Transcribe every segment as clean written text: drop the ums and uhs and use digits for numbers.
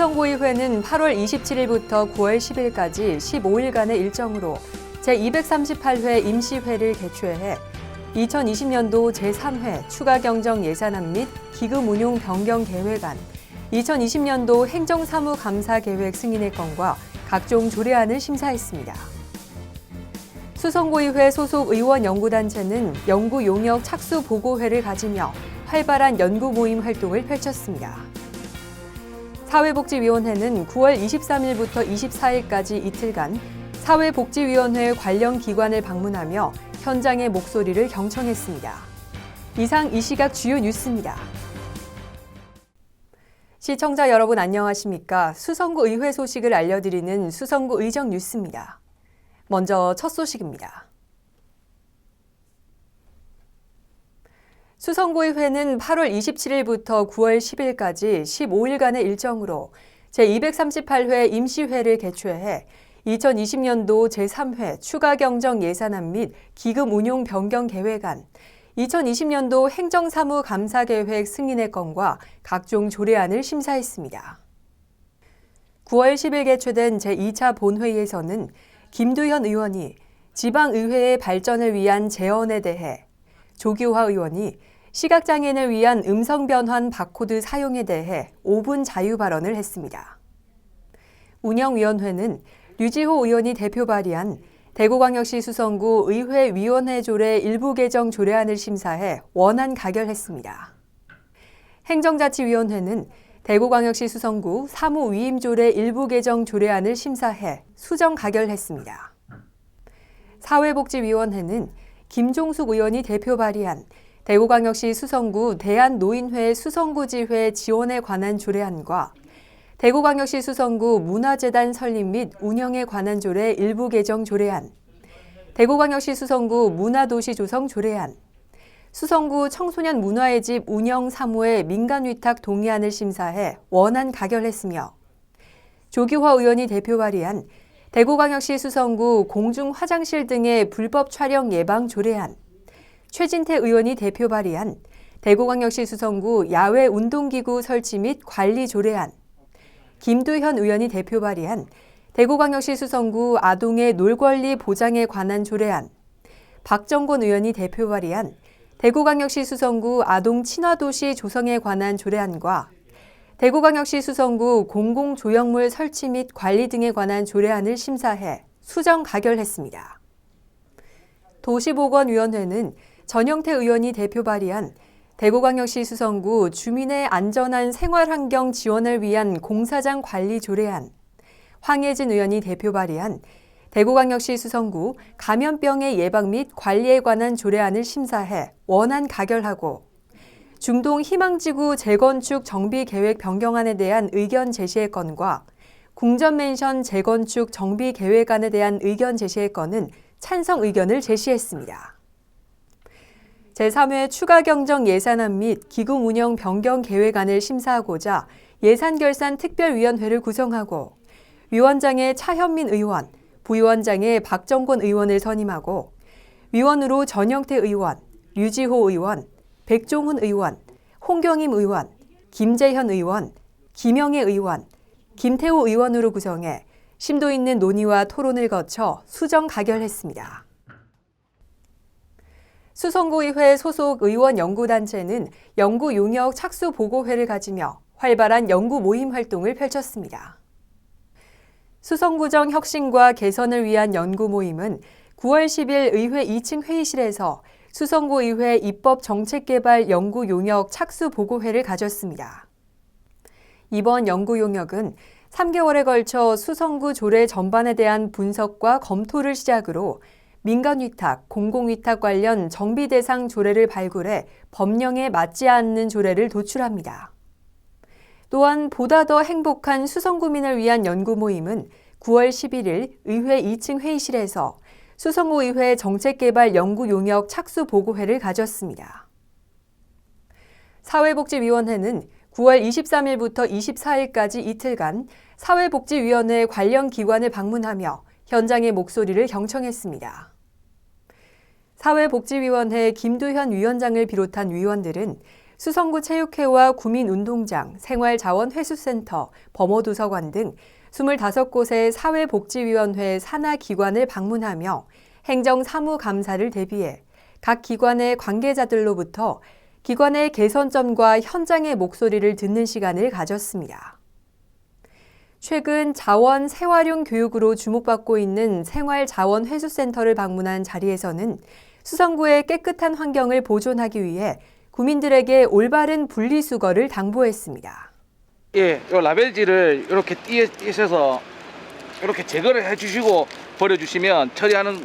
수성구의회는 8월 27일부터 9월 10일까지 15일간의 일정으로 제238회 임시회를 개최해 2020년도 제3회 추가경정 예산안 및 기금 운용 변경 계획안, 2020년도 행정사무감사계획 승인의 건과 각종 조례안을 심사했습니다. 수성구의회 소속 의원 연구단체는 연구 용역 착수 보고회를 가지며 활발한 연구 모임 활동을 펼쳤습니다. 사회복지위원회는 9월 23일부터 24일까지 이틀간 사회복지위원회 관련 기관을 방문하며 현장의 목소리를 경청했습니다. 이상 이 시각 주요 뉴스입니다. 시청자 여러분 안녕하십니까? 수성구 의회 소식을 알려드리는 수성구 의정 뉴스입니다. 먼저 첫 소식입니다. 수성구의회는 8월 27일부터 9월 10일까지 15일간의 일정으로 제238회 임시회를 개최해 2020년도 제3회 추가경정 예산안 및 기금 운용 변경 계획안, 2020년도 행정사무감사계획 승인의 건과 각종 조례안을 심사했습니다. 9월 10일 개최된 제2차 본회의에서는 김두현 의원이 지방의회의 발전을 위한 제언에 대해, 조규화 의원이 시각장애인을 위한 음성변환 바코드 사용에 대해 5분 자유 발언을 했습니다. 운영위원회는 류지호 의원이 대표 발의한 대구광역시 수성구 의회위원회 조례 일부 개정 조례안을 심사해 원안 가결했습니다. 행정자치위원회는 대구광역시 수성구 사무위임 조례 일부 개정 조례안을 심사해 수정 가결했습니다. 사회복지위원회는 김종숙 의원이 대표 발의한 대구광역시 수성구 대한노인회 수성구지회 지원에 관한 조례안과 대구광역시 수성구 문화재단 설립 및 운영에 관한 조례 일부 개정 조례안, 대구광역시 수성구 문화도시 조성 조례안, 수성구 청소년 문화의 집 운영 사무의 민간위탁 동의안을 심사해 원안 가결했으며, 조규화 의원이 대표 발의한 대구광역시 수성구 공중화장실 등의 불법 촬영 예방 조례안, 최진태 의원이 대표 발의한 대구광역시 수성구 야외 운동기구 설치 및 관리 조례안, 김두현 의원이 대표 발의한 대구광역시 수성구 아동의 놀권리 보장에 관한 조례안, 박정권 의원이 대표 발의한 대구광역시 수성구 아동 친화도시 조성에 관한 조례안과 대구광역시 수성구 공공조형물 설치 및 관리 등에 관한 조례안을 심사해 수정 가결했습니다. 도시보건위원회는 전영태 의원이 대표 발의한 대구광역시 수성구 주민의 안전한 생활환경 지원을 위한 공사장 관리 조례안, 황혜진 의원이 대표 발의한 대구광역시 수성구 감염병의 예방 및 관리에 관한 조례안을 심사해 원안 가결하고, 중동 희망지구 재건축 정비계획 변경안에 대한 의견 제시의 건과 궁전맨션 재건축 정비계획안에 대한 의견 제시의 건은 찬성 의견을 제시했습니다. 제3회 추가경정 예산안 및 기금 운영 변경 계획안을 심사하고자 예산결산특별위원회를 구성하고, 위원장에 차현민 의원, 부위원장에 박정권 의원을 선임하고, 위원으로 전영태 의원, 류지호 의원, 백종훈 의원, 홍경임 의원, 김재현 의원, 김영애 의원, 김태호 의원으로 구성해 심도 있는 논의와 토론을 거쳐 수정 가결했습니다. 수성구의회 소속 의원 연구단체는 연구 용역 착수 보고회를 가지며 활발한 연구 모임 활동을 펼쳤습니다. 수성구정 혁신과 개선을 위한 연구 모임은 9월 10일 의회 2층 회의실에서 수성구의회 입법정책개발 연구 용역 착수 보고회를 가졌습니다. 이번 연구 용역은 3개월에 걸쳐 수성구 조례 전반에 대한 분석과 검토를 시작으로 민간위탁, 공공위탁 관련 정비 대상 조례를 발굴해 법령에 맞지 않는 조례를 도출합니다. 또한 보다 더 행복한 수성구민을 위한 연구 모임은 9월 11일 의회 2층 회의실에서 수성구의회 정책개발 연구 용역 착수 보고회를 가졌습니다. 사회복지위원회는 9월 23일부터 24일까지 이틀간 사회복지위원회 관련 기관을 방문하며 현장의 목소리를 경청했습니다. 사회복지위원회 김두현 위원장을 비롯한 위원들은 수성구 체육회와 구민운동장, 생활자원회수센터, 범어도서관 등 25곳의 사회복지위원회 산하기관을 방문하며 행정사무감사를 대비해 각 기관의 관계자들로부터 기관의 개선점과 현장의 목소리를 듣는 시간을 가졌습니다. 최근 자원 재활용 교육으로 주목받고 있는 생활자원회수센터를 방문한 자리에서는 수성구의 깨끗한 환경을 보존하기 위해 구민들에게 올바른 분리수거를 당부했습니다. 예, 요 라벨지를 이렇게 띄셔서 이렇게 제거를 해주시고 버려주시면 처리하는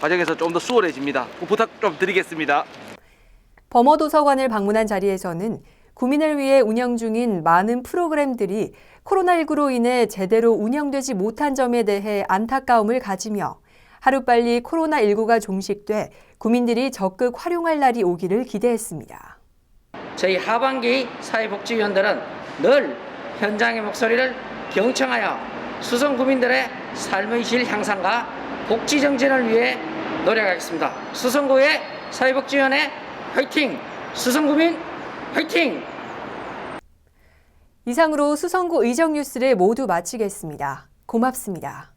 과정에서 좀 더 수월해집니다. 부탁 좀 드리겠습니다. 범어도서관을 방문한 자리에서는 구민을 위해 운영 중인 많은 프로그램들이 코로나19로 인해 제대로 운영되지 못한 점에 대해 안타까움을 가지며 하루빨리 코로나19가 종식돼 구민들이 적극 활용할 날이 오기를 기대했습니다. 저희 하반기 사회복지위원들은 늘 현장의 목소리를 경청하여 수성 구민들의 삶의 질 향상과 복지 정진을 위해 노력하겠습니다. 수성구의 사회복지위원회 화이팅! 수성구민 화이팅! 이상으로 수성구 의정뉴스를 모두 마치겠습니다. 고맙습니다.